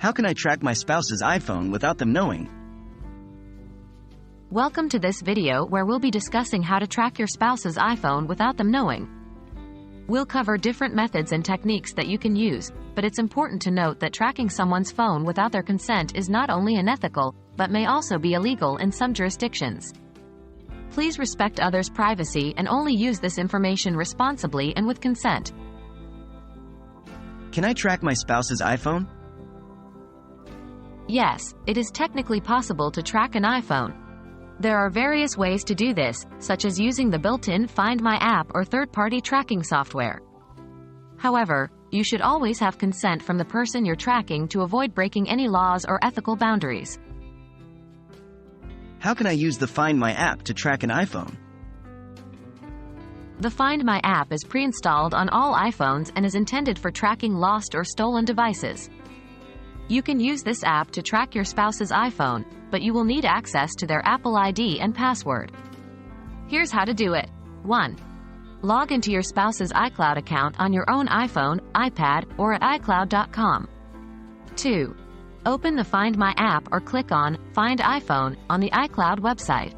How can I track my spouse's iPhone without them knowing? Welcome to this video where we'll be discussing how to track your spouse's iPhone without them knowing. We'll cover different methods and techniques that you can use, but it's important to note that tracking someone's phone without their consent is not only unethical, but may also be illegal in some jurisdictions. Please respect others' privacy and only use this information responsibly and with consent. Can I track my spouse's iPhone? Yes, it is technically possible to track an iPhone. There are various ways to do this, such as using the built-in Find My app or third-party tracking software. However, you should always have consent from the person you're tracking to avoid breaking any laws or ethical boundaries. How can I use the Find My app to track an iPhone? The Find My app is pre-installed on all iPhones and is intended for tracking lost or stolen devices. You can use this app to track your spouse's iPhone, but you will need access to their Apple ID and password. Here's how to do it. 1. Log into your spouse's iCloud account on your own iPhone, iPad, or at iCloud.com. 2. Open the Find My app or click on Find iPhone on the iCloud website.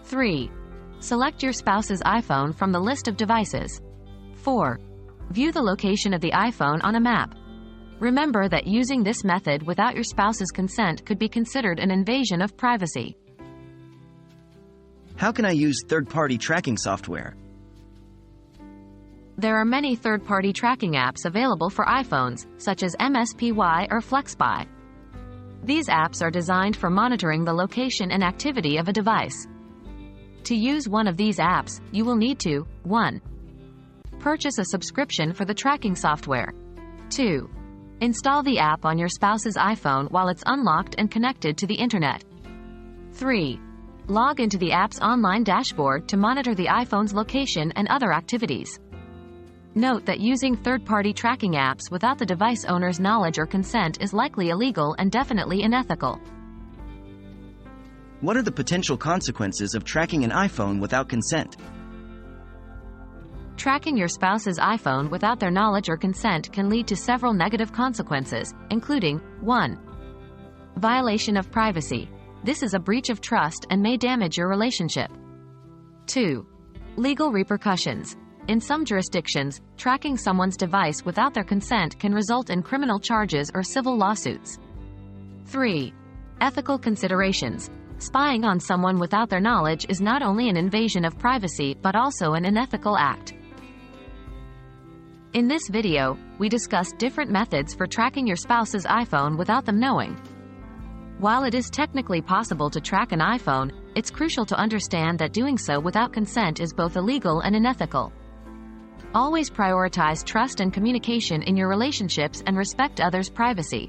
3. Select your spouse's iPhone from the list of devices. 4. View the location of the iPhone on a map. Remember that using this method without your spouse's consent could be considered an invasion of privacy. How can I use third-party tracking software? There are many third-party tracking apps available for iPhones, such as MSPY or FlexBuy. These apps are designed for monitoring the location and activity of a device. To use one of these apps, you will need to 1. Purchase a subscription for the tracking software. 2. Install the app on your spouse's iPhone while it's unlocked and connected to the internet. 3. Log into the app's online dashboard to monitor the iPhone's location and other activities. Note that using third-party tracking apps without the device owner's knowledge or consent is likely illegal and definitely unethical. What are the potential consequences of tracking an iPhone without consent? Tracking your spouse's iPhone without their knowledge or consent can lead to several negative consequences, including 1. Violation of privacy. This is a breach of trust and may damage your relationship. 2. Legal repercussions. In some jurisdictions, tracking someone's device without their consent can result in criminal charges or civil lawsuits. 3. Ethical considerations. Spying on someone without their knowledge is not only an invasion of privacy but also an unethical act. In this video, we discussed different methods for tracking your spouse's iPhone without them knowing. While it is technically possible to track an iPhone, it's crucial to understand that doing so without consent is both illegal and unethical. Always prioritize trust and communication in your relationships and respect others' privacy.